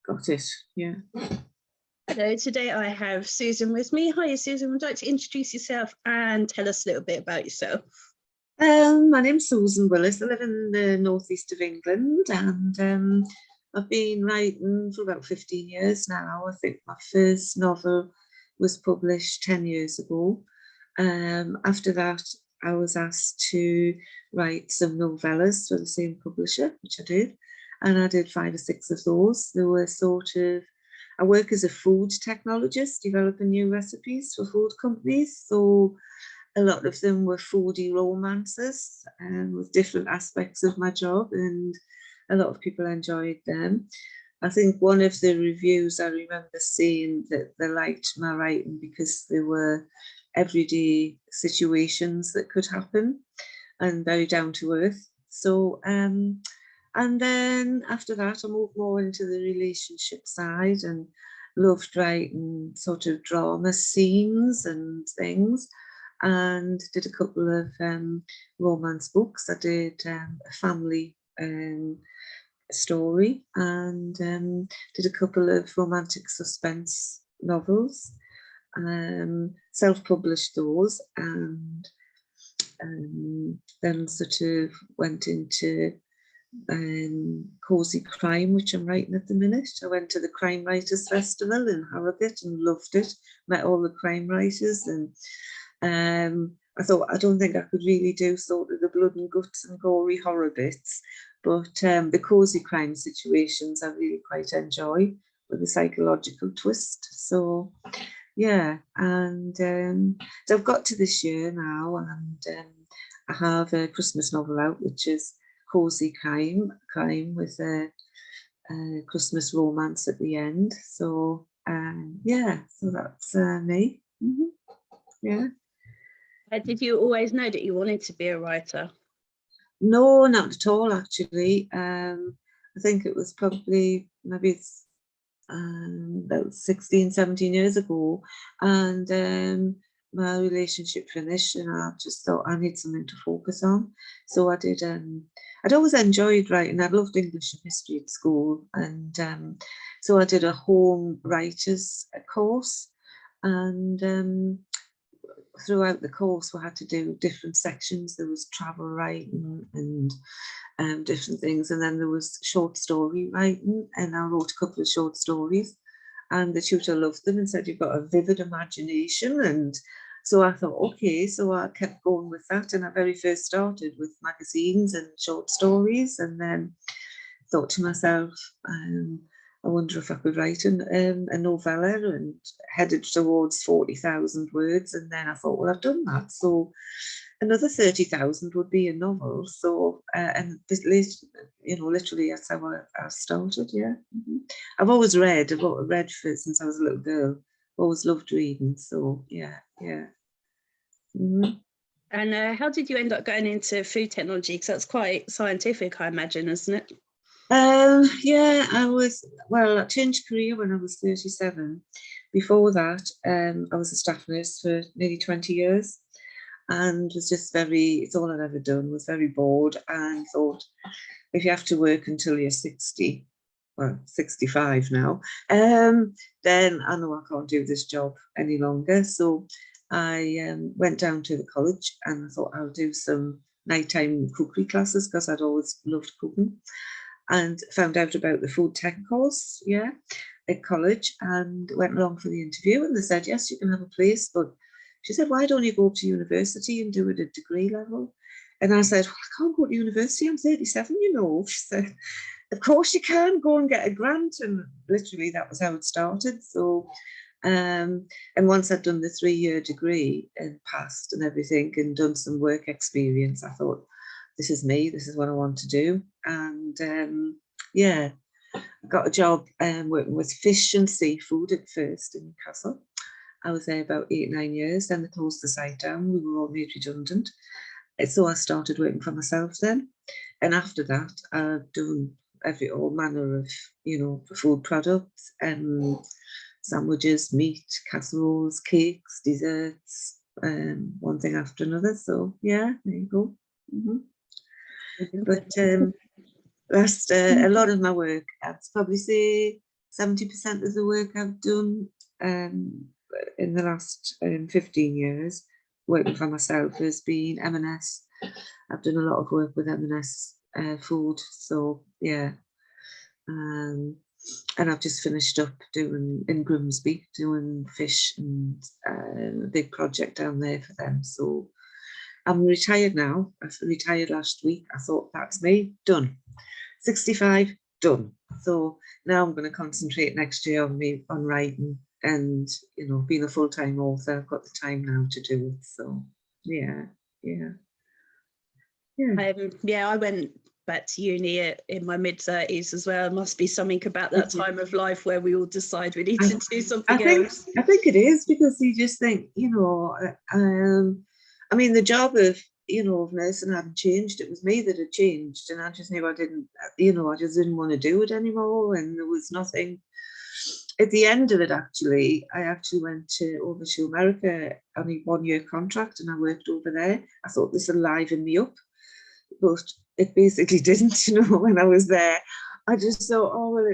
got it. Yeah. Hello, today I have Susan with me. Hi, Susan. Would you like to introduce yourself and tell us a little bit about yourself? My name's Susan Willis. I live in the northeast of England, and I've been writing for about 15 years now. I think my first novel was published 10 years ago. After that, I was asked to write some novellas for the same publisher, which I did, and I did 5 or 6 of those. They were sort of, I work as a food technologist, developing new recipes for food companies. So a lot of them were foodie romances with different aspects of my job, and a lot of people enjoyed them. I think one of the reviews I remember seeing that they liked my writing because there were everyday situations that could happen and very down to earth. So, and then after that, I moved more into the relationship side and loved writing sort of drama scenes and things, and did a couple of romance books. I did a family story, and did a couple of romantic suspense novels, self-published those, and then sort of went into cozy crime, which I'm writing at the minute. I went to the Crime Writers Festival in Harrogate and loved it, met all the crime writers, and I thought, I don't think I could really do sort of the blood and guts and gory horror bits, but the cozy crime situations I really quite enjoy, with a psychological twist. So yeah, and so I've got to this year now, and I have a Christmas novel out, which is cozy crime with a Christmas romance at the end. So yeah, so that's me. Yeah. Did you always know that you wanted to be a writer? No, not at all, actually. I think it was probably maybe about 16, 17 years ago, and my relationship finished, and I just thought I need something to focus on. So I did, I'd always enjoyed writing. I'd loved English and history at school, and so I did a home writers course, and throughout the course we had to do different sections. There was travel writing and different things, and then there was short story writing, and I wrote a couple of short stories, and the tutor loved them and said, you've got a vivid imagination. And so I thought, okay, so I kept going with that, and I very first started with magazines and short stories, and then thought to myself, I wonder if I could write a novella, and headed towards 40,000 words. And then I thought, well, I've done that, so another 30,000 would be a novel. So, and this, literally that's how I started. Yeah. I've always read. I've read since I was a little girl. Always loved reading. So yeah. And how did you end up going into food technology? Because that's quite scientific, I imagine, isn't it? Yeah, I changed career when I was 37. Before that, I was a staff nurse for nearly 20 years, and was just it's all I'd ever done, was very bored, and thought, if you have to work until you're 60, well, 65 now, then I know I can't do this job any longer. So I went down to the college, and I thought I'll do some nighttime cookery classes, because I'd always loved cooking, and found out about the food tech course, at college, and went along for the interview, and they said, yes, you can have a place, but she said, why don't you go up to university and do it at degree level? And I said, well, I can't go to university, I'm 37, She said, of course you can, go and get a grant. And literally that was how it started. So and once I'd done the 3-year degree and passed and everything, and done some work experience, I thought, this is me, this is what I want to do. And yeah, I got a job working with fish and seafood at first in Newcastle. I was there about 8-9 years, then they closed the site down, we were all made redundant. So I started working for myself then. And after that, I've done all manner of, food products, sandwiches, meat, casseroles, cakes, desserts, one thing after another. So yeah, there you go. But that's a lot of my work. I'd probably say 70% of the work I've done in the last 15 years working for myself has been M&S. I've done a lot of work with M&S food, so yeah. And I've just finished up doing in Grimsby, doing fish and a big project down there for them. So I'm retired now. I retired last week. I thought, that's me, done. 65, done. So now I'm going to concentrate next year on writing and, you know, being a full-time author. I've got the time now to do it. So yeah. I went back to uni in my mid-30s as well. It must be something about that time of life where we all decide we need to do something else. I think it is, because you just think, you know, I mean, the job of, you know, of nursing hadn't changed. It was me that had changed, and I just knew I didn't, you know, I just didn't want to do it anymore. And there was nothing at the end of it. Actually, I actually went over to America on a 1-year contract, and I worked over there. I thought this would liven me up, but it basically didn't. You know, when I was there, I just thought, oh well,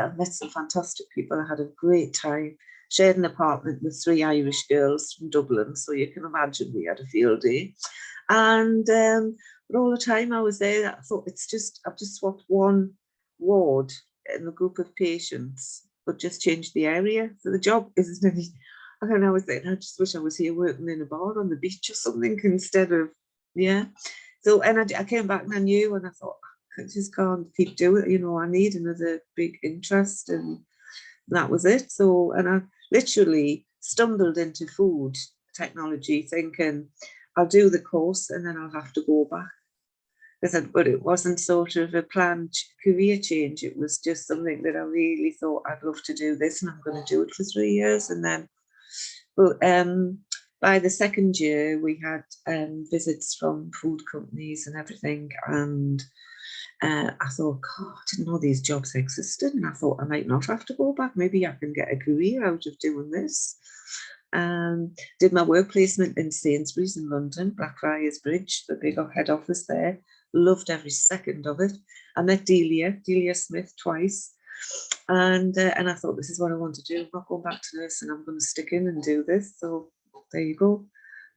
I met some fantastic people. I had a great time. Shared an apartment with 3 Irish girls from Dublin, so you can imagine we had a field day. And but all the time I was there, I thought, I've just swapped one ward in a group of patients, but just changed the area. So the job isn't any. I don't know. I was thinking, I just wish I was here working in a bar on the beach or something instead of, yeah. So, and I came back and I knew, and I thought, I just can't keep doing it. You know, I need another big interest, and that was it. So, and I literally stumbled into food technology thinking I'll do the course and then I'll have to go back. But it wasn't sort of a planned career change. It was just something that I really thought, I'd love to do this, and I'm going to do it for 3 years. And then, well, by the second year, we had visits from food companies and everything. And I thought, God, I didn't know these jobs existed. And I thought I might not have to go back. Maybe I can get a career out of doing this. Did my work placement in Sainsbury's in London, Blackfriars Bridge, the big head office there. Loved every second of it. I met Delia Smith twice. And I thought, this is what I want to do. I'm not going back to nursing. I'm going to stick in and do this. So there you go.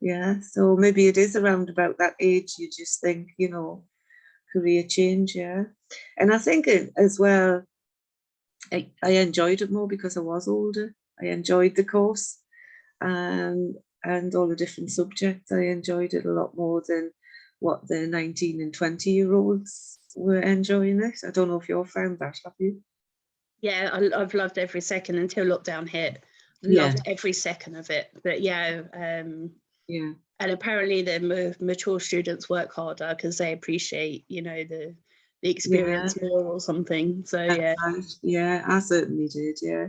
Yeah. So maybe it is around about that age. You just think, you know, career change. Yeah. And I think as well, I enjoyed it more because I was older. I enjoyed the course and all the different subjects. I enjoyed it a lot more than what the 19 and 20-year-olds were enjoying it. I don't know if you've found that, have you? Yeah, I've loved every second until lockdown hit. Loved every second of it. But yeah. And apparently the mature students work harder because they appreciate, you know, the experience more or something. So yeah. Right. Yeah, I certainly did. Yeah.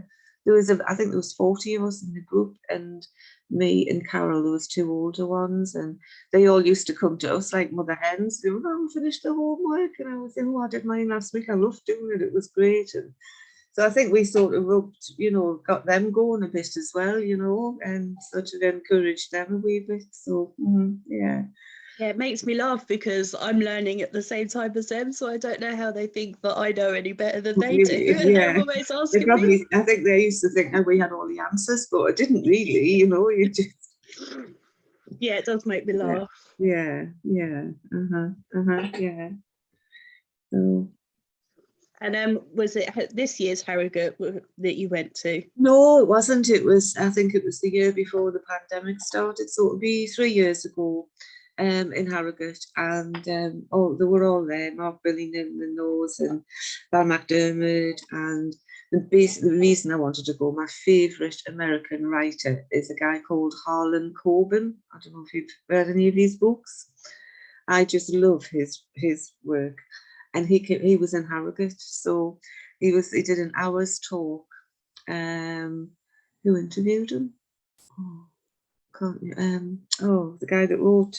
I think there was 40 of us in the group, and me and Carol, there was 2 older ones, and they all used to come to us like mother hens. They were, oh, finished the homework, and I was saying, oh, I did mine last week. I loved doing it. It was great. And so I think we sort of rubbed, you know, got them going a bit as well, you know, and sort of encouraged them a wee bit. So yeah. Yeah, it makes me laugh because I'm learning at the same time as them, so I don't know how they think that I know any better than they do. Yeah. They're always asking me. I think they used to think that we had all the answers, but I didn't really, you know. You just. Yeah, it does make me laugh. Yeah. Yeah. So. And was it this year's Harrogate that you went to? No, it wasn't. I think it was the year before the pandemic started, so it would be 3 years ago. In Harrogate, and they were all there. Mark Billingham and those, and Val McDermott. And the reason I wanted to go, my favourite American writer is a guy called Harlan Coben. I don't know if you've read any of his books. I just love his work, and he was in Harrogate, so he did an hour's talk. Who interviewed him? Oh. The guy that wrote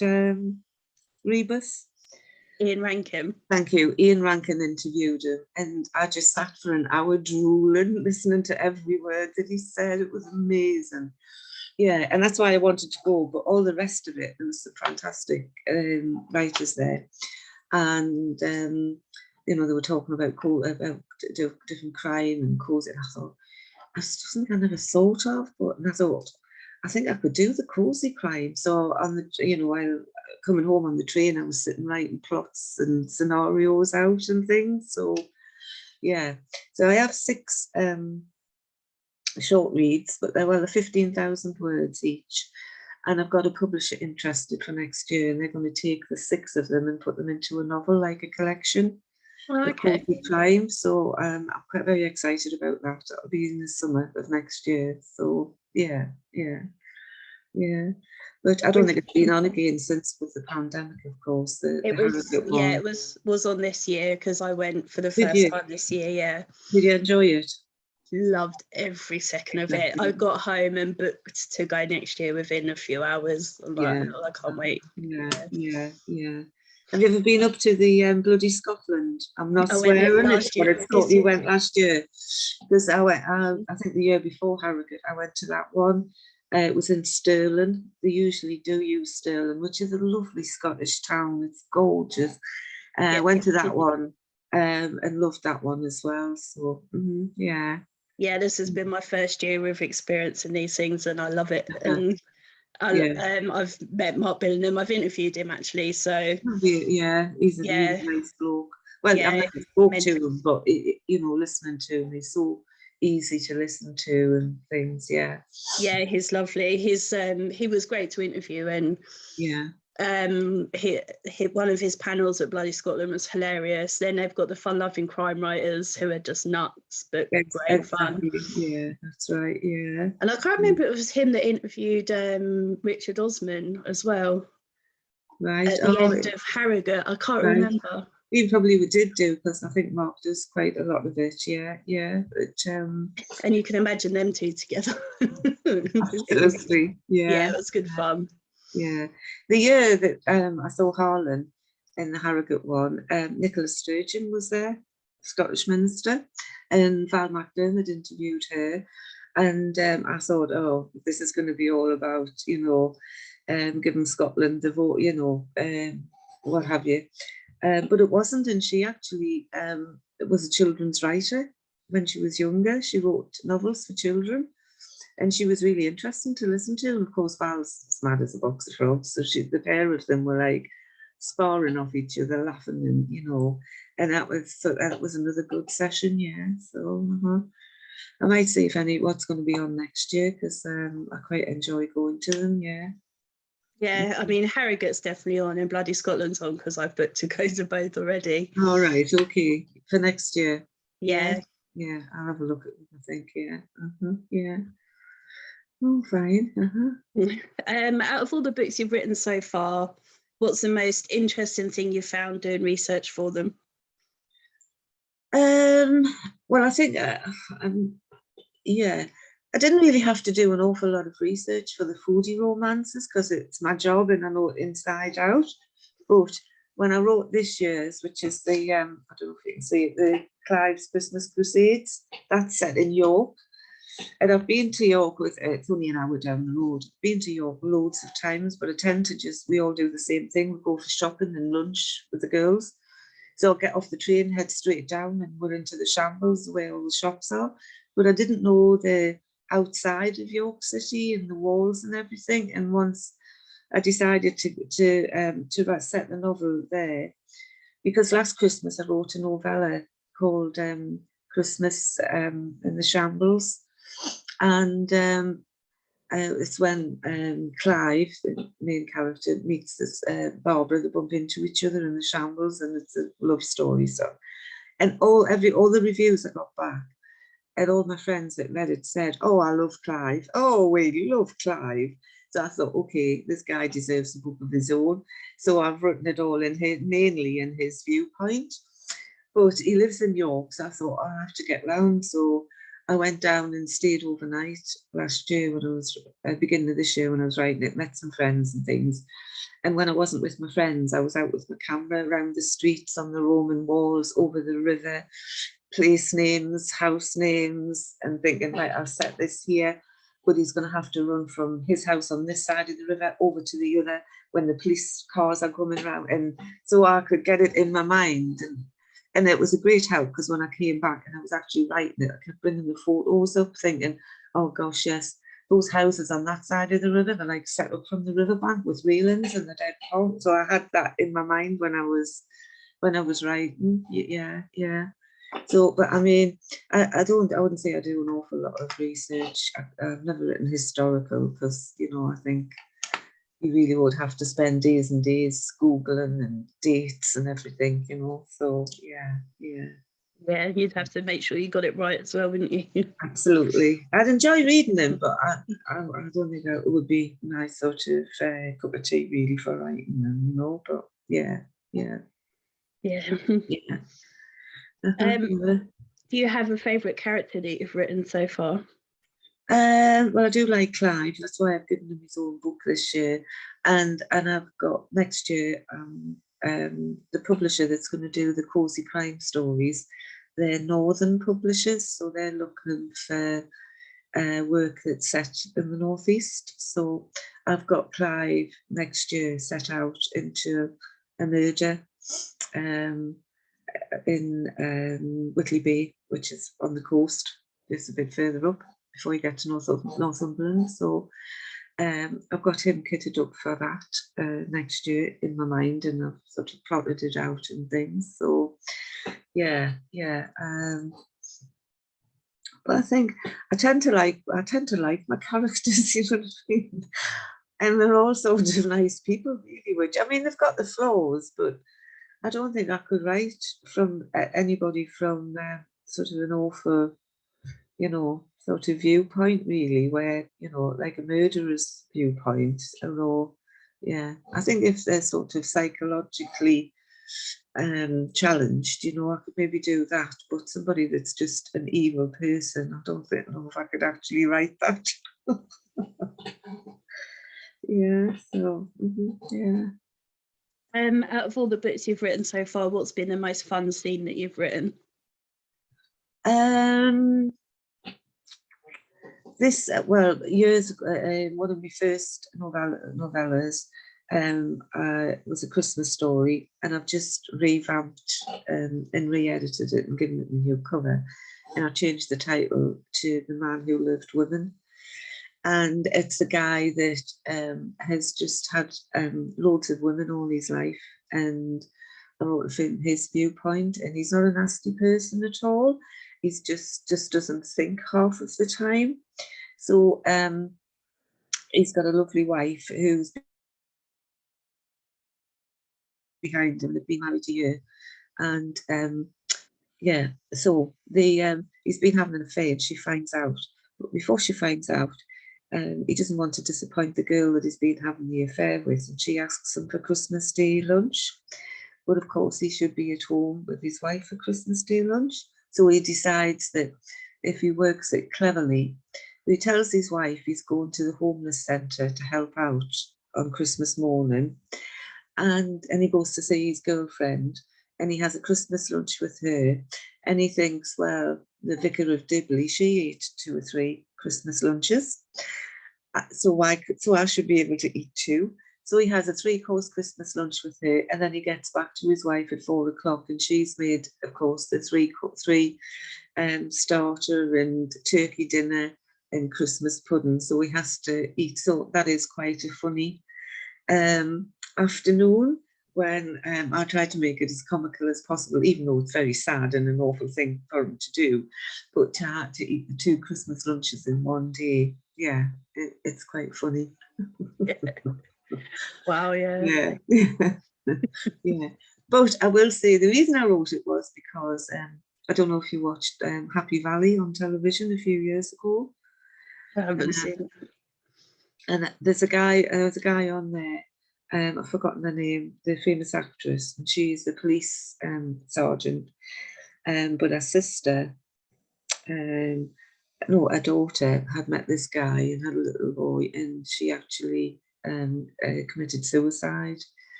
Rebus. Ian Rankin. Thank you. Ian Rankin interviewed him, and I just sat for an hour drooling, listening to every word that he said. It was amazing. Yeah, and that's why I wanted to go, but all the rest of it, there was some fantastic writers there. And they were talking about different crime and cozy. And I thought, that's something I never thought of. And I thought, I think I could do the cozy crime. So on the, while coming home on the train, I was sitting writing plots and scenarios out and things. So yeah, so I have 6 short reads, but they're 15,000 words each. And I've got a publisher interested for next year, and they're going to take the 6 of them and put them into a novel, like a collection. Okay. Time. So I'm quite very excited about that. That'll be in the summer of next year. So yeah. But I don't think it's been on again since with the pandemic, of course. It was on this year because I went for the first time this year. Yeah. Did you enjoy it? Loved every second of it. I got home and booked to go next year within a few hours. I can't wait. Yeah. Have you ever been up to the bloody Scotland? I'm not swearing. You went last year, because I went. I think the year before Harrogate, I went to that one. It was in Stirling. They usually do use Stirling, which is a lovely Scottish town. It's gorgeous. I went to that one and loved that one as well. So yeah. Yeah, this has been my first year of experiencing these things, and I love it. And I've met Mark Billingham. I've interviewed him actually. So he's a really nice bloke. Well, I've never spoke to him, but listening to him, he's so easy to listen to and things. Yeah, he's lovely. He was great to interview, and one of his panels at Bloody Scotland was hilarious. Then they've got the fun-loving crime writers who are just nuts, but great fun. Yeah, that's right. Yeah, and I can't remember if it was him that interviewed Richard Osman as well. Right. At the end of Harrogate, I can't remember. He probably did do, because I think Mark does quite a lot of it. Yeah. But and you can imagine them two together. Absolutely. Yeah, it was good fun. Yeah, the year that I saw Harlan in the Harrogate one, Nicola Sturgeon was there, Scottish minister, and Val McDermott interviewed her, and I thought, oh, this is going to be all about, giving Scotland the vote, what have you. But it wasn't, and she actually was a children's writer when she was younger. She wrote novels for children. And she was really interesting to listen to. And of course, Val's as mad as a box of frogs. So the pair of them were like sparring off each other, laughing, and that was another good session. Yeah. So I might see what's going to be on next year, because I quite enjoy going to them. Yeah. Yeah, I mean, Harrogate's definitely on and Bloody Scotland's on, because I've booked to go to both already. All right. Okay. For next year. Yeah. Yeah. I'll have a look at them, I think. Yeah. Yeah. Oh, fine. Out of all the books you've written so far, what's the most interesting thing you found doing research for them? Well, I think, I didn't really have to do an awful lot of research for the foodie romances, because it's my job and I know it inside out. But when I wrote this year's, which is the, I don't know if you can see it, the Clive's Christmas Crusades, that's set in York. And I've been to York it's only an hour down the road. I've been to York loads of times, but I tend to we all do the same thing. We go for shopping and lunch with the girls. So I'll get off the train, head straight down, and we're into the shambles where all the shops are. But I didn't know the outside of York City and the walls and everything. And once I decided to set the novel there, because last Christmas I wrote a novella called Christmas in the Shambles. And it's when Clive, the main character, meets this Barbara. They bump into each other in the shambles, and it's a love story. So, and all the reviews I got back, and all my friends that read it said, "Oh, I love Clive. Oh, wait, you love Clive." So I thought, okay, this guy deserves a book of his own. So I've written it all mainly in his viewpoint. But he lives in York, so I thought, I have to get round. So I went down and stayed overnight last year when I was beginning of this year when I was writing it, met some friends and things. And when I wasn't with my friends, I was out with my camera around the streets, on the Roman walls, over the river, place names, house names, and thinking, right, I'll set this here. But he's going to have to run from his house on this side of the river over to the other when the police cars are coming around. And so I could get it in my mind. And And it was a great help because when I came back and I was actually writing it, I kept bringing the photos up thinking, oh gosh, yes, those houses on that side of the river, they're like set up from the riverbank with railings and the dead pond. So I had that in my mind when I was writing. Yeah, yeah. So, but I mean, I wouldn't say I do an awful lot of research. I've never written historical because, you know, I think you really would have to spend days and days Googling and dates and everything, you know. So yeah, yeah. Yeah, you'd have to make sure you got it right as well, wouldn't you? Absolutely. I'd enjoy reading them, but I don't think it would be nice sort of cup of tea really for writing them, you know. But yeah, yeah. Yeah. Yeah. Do you have a favourite character that you've written so far? Well, I do like Clive. That's why I've given him his own book this year, and I've got next year the publisher that's going to do the Cozy Crime stories. They're northern publishers, so they're looking for work that's set in the northeast. So I've got Clive next year set out into a murder in Whitley Bay, which is on the coast, just a bit further up before you get to Northumberland. So I've got him kitted up for that next year in my mind, and I've sort of plotted it out and things. So yeah, yeah. But I think I tend to like my characters, you know what I mean? And they're all sort of nice people, really. Which I mean, they've got the flaws, but I don't think I could write from anybody from sort of an awful, you know, sort of viewpoint, really, where, you know, like a murderer's viewpoint. Although, yeah, I think if they're sort of psychologically challenged, you know, I could maybe do that. But somebody that's just an evil person, I don't know if I could actually write that. Yeah, so yeah. Out of all the books you've written so far, what's been the most fun scene that you've written? This years ago, one of my first novellas was A Christmas Story, and I've just revamped and re-edited it and given it a new cover, and I changed the title to The Man Who Loved Women. And it's a guy that has just had loads of women all his life, and I wrote from his viewpoint, and he's not a nasty person at all. He's just doesn't think half of the time. So he's got a lovely wife who's behind him. They've been married a year, and yeah, so he's been having an affair, and she finds out. But before she finds out, he doesn't want to disappoint the girl that he's been having the affair with, and she asks him for Christmas Day lunch. But of course, he should be at home with his wife for Christmas Day lunch. So he decides that if he works it cleverly, he tells his wife he's going to the homeless centre to help out on Christmas morning, and he goes to see his girlfriend, and he has a Christmas lunch with her, and he thinks, well, the Vicar of Dibley, she ate 2 or 3 Christmas lunches, so I should be able to eat 2. So he has a 3-course Christmas lunch with her, and then he gets back to his wife at 4 o'clock, and she's made, of course, the three starter and turkey dinner and Christmas pudding. So he has to eat. So that is quite a funny afternoon, when I try to make it as comical as possible, even though it's very sad and an awful thing for him to do. But to eat the 2 Christmas lunches in one day, yeah, it's quite funny. Wow, yeah. Yeah. Yeah. But I will say the reason I wrote it was because I don't know if you watched Happy Valley on television a few years ago. I haven't seen it. And there's a guy on there. I've forgotten the name, the famous actress, and she's the police sergeant. But her sister, no, her daughter had met this guy and had a little boy, and she actually committed suicide.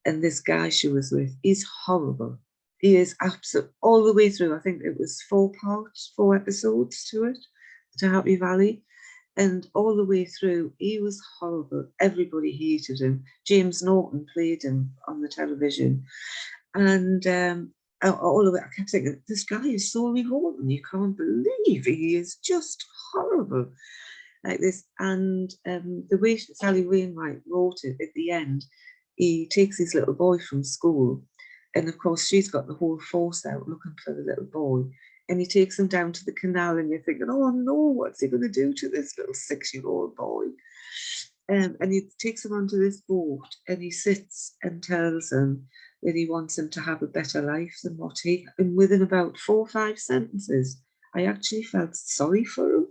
And this guy she was with is horrible. He is absolute all the way through. I think it was 4 episodes to it, to Happy Valley. And all the way through, he was horrible. Everybody hated him. James Norton played him on the television. And all of it, I kept thinking, this guy is so revolting. You can't believe he is just horrible like this. And the way Sally Wainwright wrote it at the end, he takes his little boy from school, and of course she's got the whole force out looking for the little boy, and he takes him down to the canal, and you're thinking, oh no, what's he going to do to this little 6-year-old boy? And he takes him onto this boat, and he sits and tells him that he wants him to have a better life than what he, and within about 4 or 5 sentences, I actually felt sorry for him.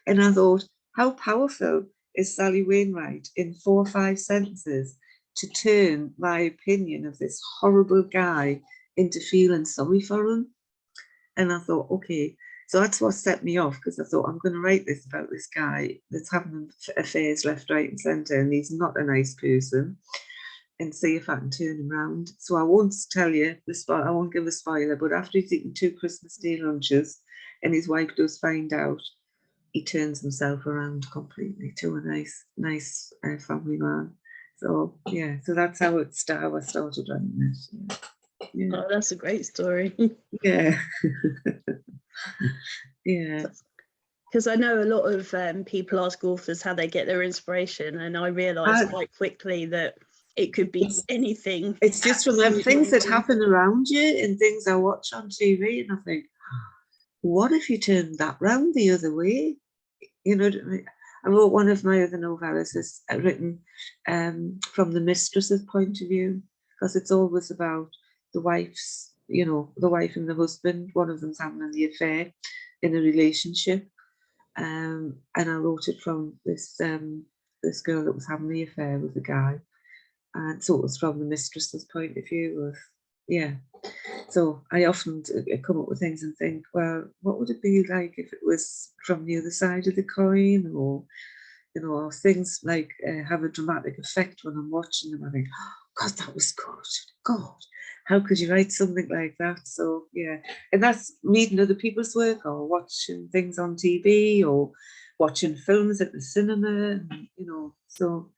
And I thought, how powerful is Sally Wainwright in 4 or 5 sentences to turn my opinion of this horrible guy into feeling sorry for him? And I thought, okay, so that's what set me off, because I thought, I'm going to write this about this guy that's having affairs left, right and centre, and he's not a nice person, and see if I can turn him around. So I won't tell you the spoiler, I won't give a spoiler, but after he's eaten 2 Christmas Day lunches and his wife does find out, he turns himself around completely to a nice family man. So yeah, so that's how I started writing it. Yeah. Oh, that's a great story. Yeah. Yeah. Because I know a lot of people ask authors how they get their inspiration, and I realised quite quickly that it could be anything. It's just from the things that happen around you and things I watch on TV, and I think, what if you turned that round the other way? You know, I wrote one of my other novellas is written from the mistress's point of view, because it's always about the wife's, you know, the wife and the husband. One of them's having the affair in a relationship, and I wrote it from this this girl that was having the affair with the guy, and so it was from the mistress's point of view of, yeah. So I often come up with things and think, well, what would it be like if it was from the other side of the coin, or, you know, or things like have a dramatic effect when I'm watching them. I think, oh, God, that was good. God, how could you write something like that? So yeah, and that's reading other people's work or watching things on TV or watching films at the cinema, and, you know, so,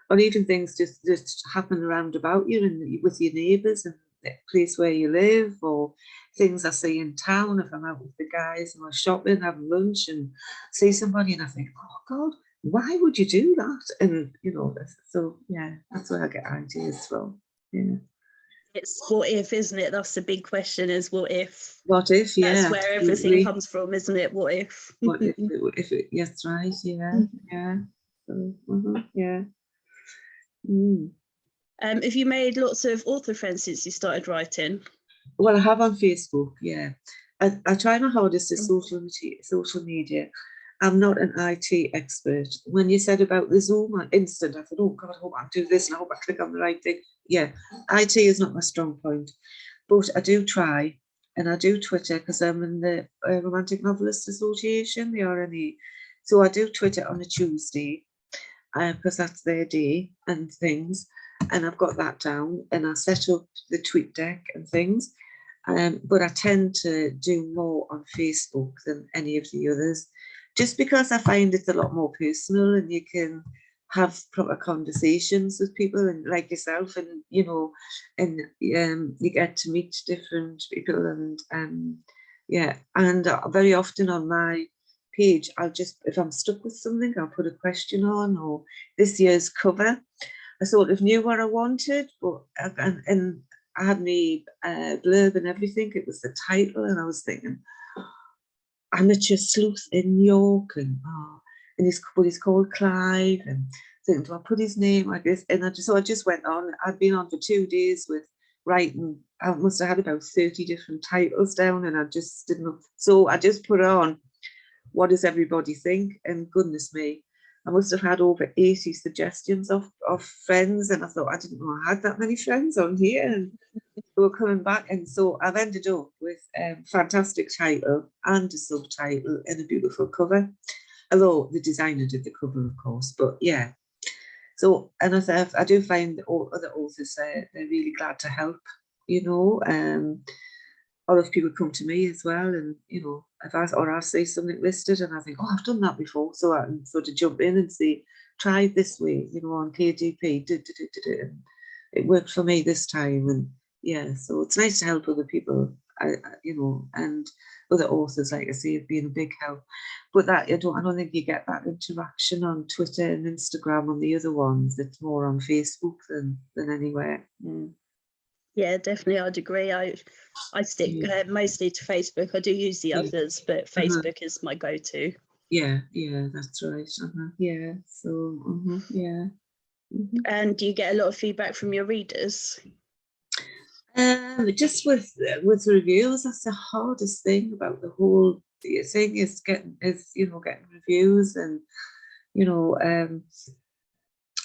or even things just happen around about you and with your neighbours and the place where you live, or things I see in town if I'm out with the guys and we're shopping, having lunch, and see somebody and I think, oh God, why would you do that? And, you know, so yeah, that's where I get ideas from. Yeah. It's what if, isn't it? That's the big question, is what if? What if, yeah. That's where everything comes from, isn't it? What if? What if it, yes, right, yeah, yeah. So, yeah. Have you made lots of author friends since you started writing? Well, I have on Facebook, yeah. I try my hardest at social media. I'm not an IT expert. When you said about the Zoom instant, I thought, oh God, I hope I do this and I hope I click on the right thing. Yeah, IT is not my strong point, but I do try, and I do Twitter because I'm in the Romantic Novelists Association, the RNA. So I do Twitter on a Tuesday because that's their day and things. And I've got that down, and I set up the tweet deck and things. But I tend to do more on Facebook than any of the others, just because I find it's a lot more personal, and you can have proper conversations with people and like yourself, and you know, and you get to meet different people, and yeah, and very often on my page, I'll just, if I'm stuck with something, I'll put a question on, or this year's cover. I sort of knew what I wanted, but and I had my blurb and everything. It was the title, and I was thinking, amateur sleuth in York, and he's called Clive, and thinking, do I put his name like this? And I just went on. I'd been on for 2 days with writing. I must have had about 30 different titles down, and I just didn't know. So I just put on, what does everybody think? And goodness me, I must have had over 80 suggestions of friends, and I thought, I didn't know I had that many friends on here, and they were coming back. And so I've ended up with a fantastic title and a subtitle and a beautiful cover, although the designer did the cover, of course. But yeah, so, and I do find that other authors, they're really glad to help, you know. A lot of people come to me as well, and you know, if I see something listed and I think, oh, I've done that before, so I can sort of jump in and say, try it this way, you know, on KDP, and it worked for me this time, and yeah, so it's nice to help other people, you know, and other authors, like I say, have been a big help. But that I don't think you get that interaction on Twitter and Instagram on the other ones. It's more on Facebook than anywhere. Mm. Yeah, definitely, I'd agree. I stick mostly to Facebook. I do use the others, but Facebook is my go-to. Yeah, that's right. Yeah, so yeah. And do you get a lot of feedback from your readers? Just with reviews, that's the hardest thing about the whole thing is getting reviews, and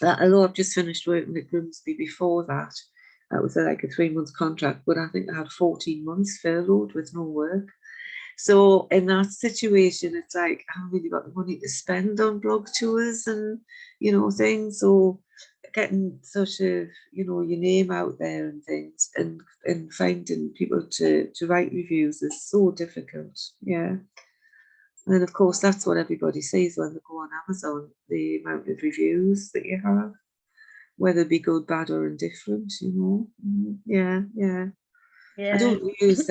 although I've just finished working at Grimsby before that, that was like a 3-month contract, but I think I had 14 months furloughed with no work. So in that situation, it's like I haven't really got the money to spend on blog tours and things. So getting such a your name out there and things, and finding people to write reviews is so difficult. Yeah. And of course, that's what everybody sees when they go on Amazon, the amount of reviews that you have, whether it be good, bad, or indifferent, Yeah. I don't use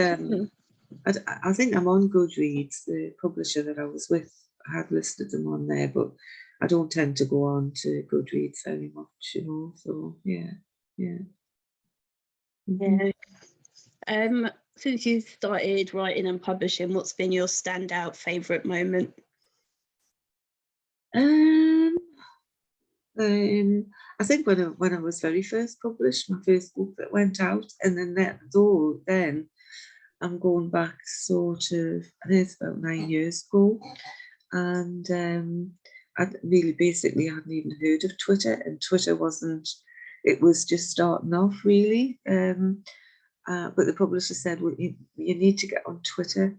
I think I'm on Goodreads. The publisher that I was with had listed them on there, but I don't tend to go on to Goodreads very much, So yeah. Since you started writing and publishing, what's been your standout favourite moment? I think when I was very first published, my first book that went out, and then then I'm going back sort of, I think it's about 9 years ago, and I really basically hadn't even heard of Twitter, and Twitter it was just starting off really. But the publisher said, well, you need to get on Twitter.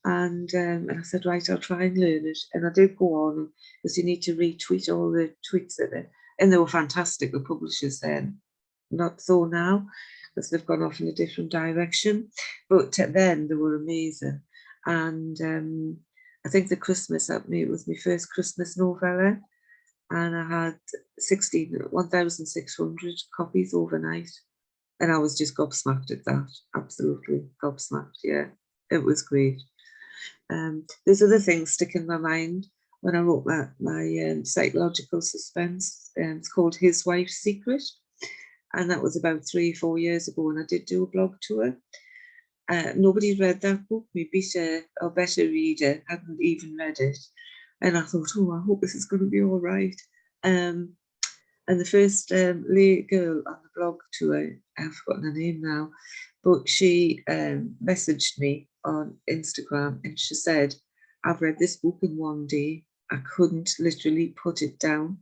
And I said, right, I'll try and learn it. And I did go on, because you need to retweet all the tweets and they were fantastic, the publishers then. Not so now, because they've gone off in a different direction. But then they were amazing. And I think it was my first Christmas novella. And I had 1,600 copies overnight. And I was just gobsmacked at that. Absolutely gobsmacked. Yeah, it was great. There's other things stick in my mind when I wrote my psychological suspense. It's called His Wife's Secret. And that was about 3 or 4 years ago. And I did do a blog tour. Nobody read that book. My beta or better reader hadn't even read it. And I thought, I hope this is going to be all right. And the first lay girl on the blog tour, I've forgotten her name now, but she messaged me on Instagram and she said, I've read this book in 1 day. I couldn't literally put it down.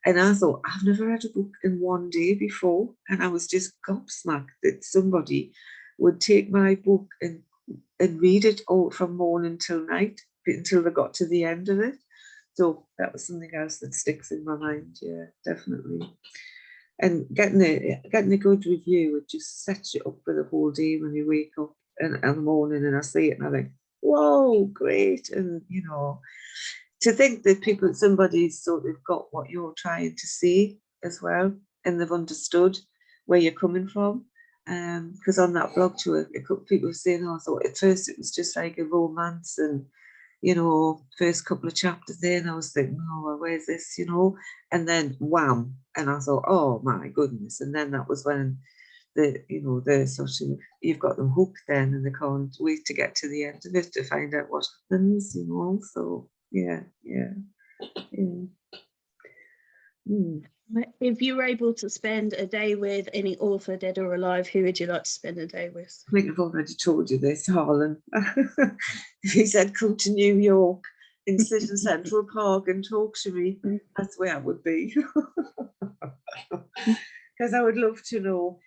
And I thought, I've never read a book in 1 day before. And I was just gobsmacked that somebody would take my book and read it all from morning till night until they got to the end of it. So that was something else that sticks in my mind. Yeah, definitely. And getting a good review, it just sets you up for the whole day when you wake up in the morning and I see it and I think, whoa, great. And, to think that somebody's sort of got what you're trying to say as well, and they've understood where you're coming from. Because on that blog tour, people were saying, I thought at first it was just like a romance and, first couple of chapters there, and I was thinking, well, where's this, and then wham, and I thought, oh my goodness, and then that was when the sort of, you've got them hooked then, and they can't wait to get to the end of it to find out what happens, so yeah. If you were able to spend a day with any author, dead or alive, who would you like to spend a day with? I think I've already told you this, Harlan. If he said, come to New York and sit in Central Park and talk to me, that's where I would be. Because I would love to know,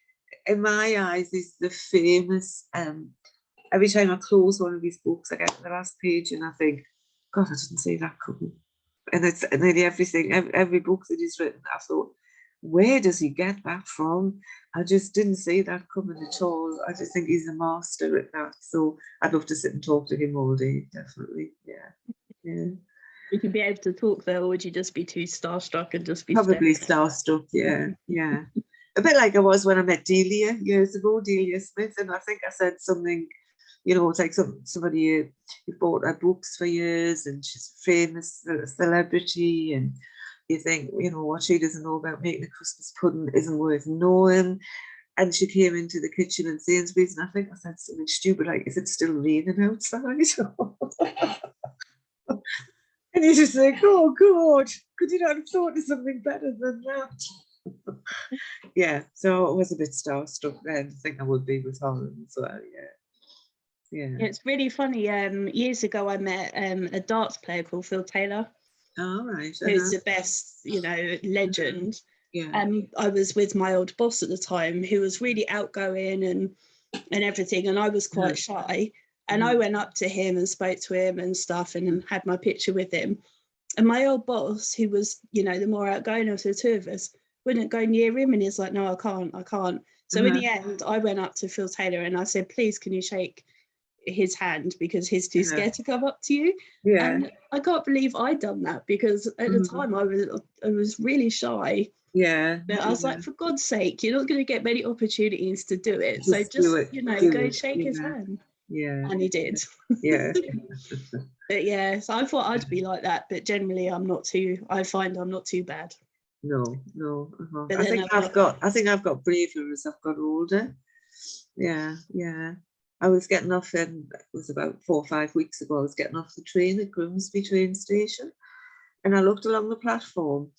in my eyes, is the famous, every time I close one of these books, I get to the last page and I think, God, I didn't see that coming. And it's nearly every book that he's written, I thought, where does he get that from? I just didn't see that coming at all. I just think he's a master at that. So I'd love to sit and talk to him all day, definitely. Yeah. Would you be able to talk though, or would you just be too starstruck and just be probably starstruck? Yeah. A bit like I was when I met Delia years ago, Delia Smith, and I think I said something, you know, it's like somebody who bought her books for years and she's a famous celebrity, and you think, you know, what she doesn't know about making a Christmas pudding isn't worth knowing. And she came into the kitchen in Sainsbury's, and I think I said something stupid like, "Is it still raining outside?" And you just think, "Oh God, could you not have thought of something better than that?" Yeah, so I was a bit starstruck then. I think I would be with Holland as well. Yeah. It's really funny. Years ago, I met a darts player called Phil Taylor. Oh, right. Who's the best, you know, legend. Yeah. I was with my old boss at the time, who was really outgoing and everything, and I was quite shy. And I went up to him and spoke to him and stuff, and had my picture with him. And my old boss, who was, you know, the more outgoing of the two of us, wouldn't go near him, and he's like, "No, I can't." So in the end, I went up to Phil Taylor and I said, "Please, can you shake his hand, because he's too scared to come up to you?" And I can't believe I'd done that, because at the time I was really shy. But I was like, for God's sake, you're not going to get many opportunities to do it. So just, you know, go and shake his hand. Yeah. And he did. Yeah. But yeah, so I thought I'd be like that, but generally I find I'm not too bad. No. I think I've got braver as I've got older. Yeah. I was getting off, it was about 4 or 5 weeks ago, I was getting off the train at Grimsby train station, and I looked along the platform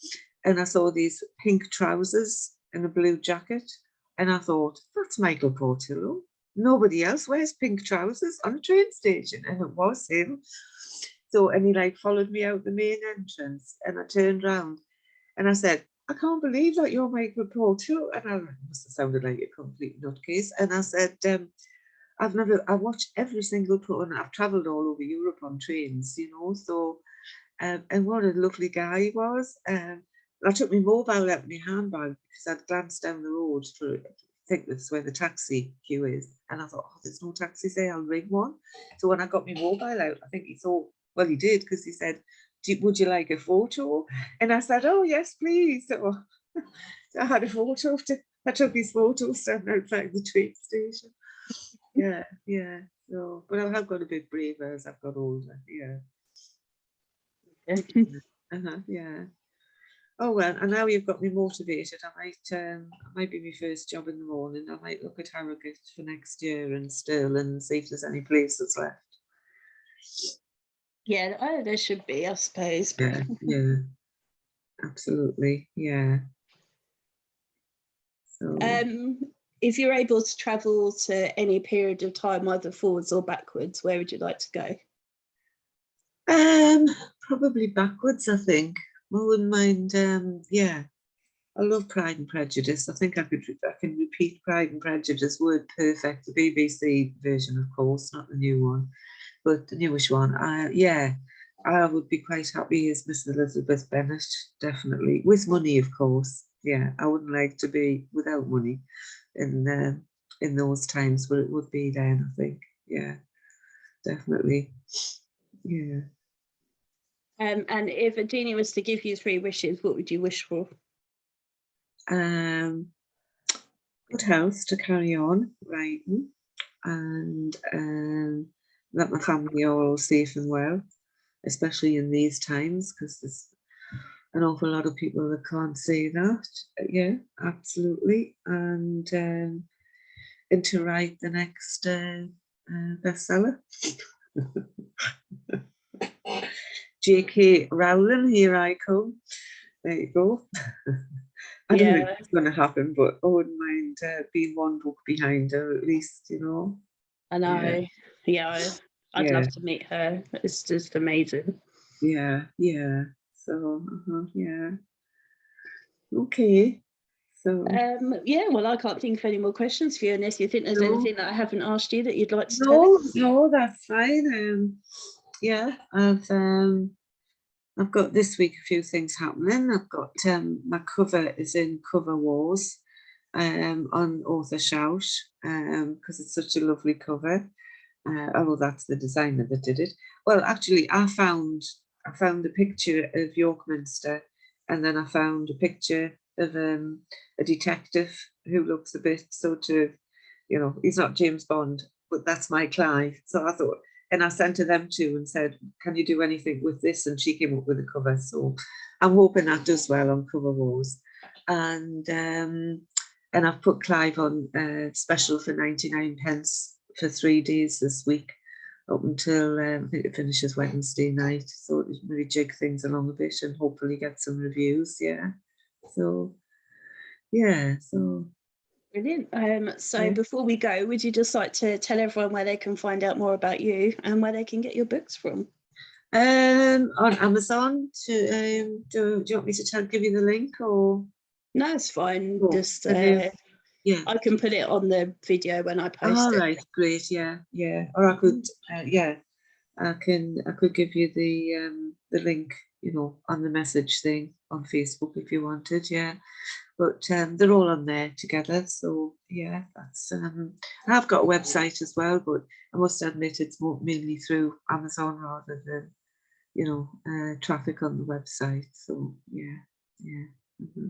and I saw these pink trousers and a blue jacket, and I thought, that's Michael Portillo. Nobody else wears pink trousers on a train station, and it was him. So, and he like followed me out the main entrance, and I turned around and I said, "I can't believe that you're Michael Portillo." And I must have sounded like a complete nutcase. And I said, I watched every single program. I've travelled all over Europe on trains, you know, so, and what a lovely guy he was. I took my mobile out of my handbag because I'd glanced down the road I think that's where the taxi queue is. And I thought, oh, there's no taxis there, I'll ring one. So when I got my mobile out, I think he thought, well, he did, because he said, would you like a photo? And I said, oh, yes, please. So I had a photo. I took his photo standing outside the train station. Yeah. So, but I have got a bit braver as I've got older. Yeah. Yeah. Oh well, and now you've got me motivated. I might be my first job in the morning. I might look at Harrogate for next year and Stirling and see if there's any places left. Yeah, there should be, I suppose. Yeah, absolutely. Yeah. So, if you're able to travel to any period of time, either forwards or backwards, where would you like to go? Probably backwards, I think. I wouldn't mind. Yeah, I love Pride and Prejudice. I think I can repeat Pride and Prejudice word perfect. The BBC version, of course, not the new one, but the newish one. I would be quite happy as Miss Elizabeth Bennet, definitely, with money, of course. Yeah, I wouldn't like to be without money in those times, but it would be then, I think. Yeah, definitely. Yeah. And if a genie was to give you 3 wishes, what would you wish for? Good health to carry on writing, and that my family are all safe and well, especially in these times, because there's an awful lot of people that can't say that. Yeah, absolutely. And to write the next bestseller. J.K. Rowling, here I come. There you go. I don't think it's going to happen, but I wouldn't mind being one book behind her at least, you know. I know. Yeah, I'd love to meet her. It's just amazing. Yeah. So, yeah. Okay. So. Yeah, well, I can't think of any more questions for you unless you think there's anything that I haven't asked you that you'd like to tell. No, that's fine. Yeah, I've got this week a few things happening. I've got my cover is in Cover Wars on Author Shout because it's such a lovely cover. That's the designer that did it. Well, actually, I found a picture of York Minster, and then I found a picture a detective who looks a bit sort of, you know, he's not James Bond, but that's my Clive. So I thought, and I sent to them too and said, can you do anything with this? And she came up with a cover. So I'm hoping that does well on Cover Wars. And I've put Clive on special for 99 pence for 3 days this week, up until I think it finishes Wednesday night. So it maybe jig things along a bit and hopefully get some reviews. Yeah. So yeah. So brilliant. So before we go, would you just like to tell everyone where they can find out more about you and where they can get your books from? On Amazon. To do you want me to give you the link, or? No, it's fine. Oh, Just yeah, I can put it on the video when I post all it. right, great. Yeah, yeah. Or I could, yeah, I could give you the link, you know, on the message thing on Facebook if you wanted. Yeah, but they're all on there together. So yeah, that's. I've got a website as well, but I must admit it's mainly through Amazon rather than, you know, traffic on the website. So yeah, yeah. Mm-hmm.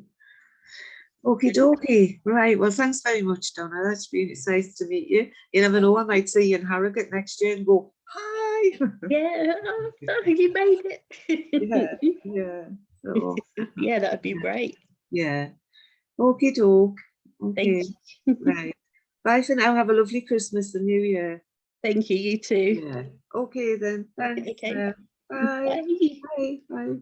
Okie dokie. Right. Well, thanks very much, Donna. That's been, it's nice to meet you. You never know, I might see you in Harrogate next year and go, hi. Yeah, you made it. Yeah, yeah. So, yeah, that'd be great. Yeah. Okie doke. Okay. Thank you. Right. Bye for now. Have a lovely Christmas and New Year. Thank you, you too. Yeah. Okay then. Thanks. Okay. Bye. Bye. Bye. Bye.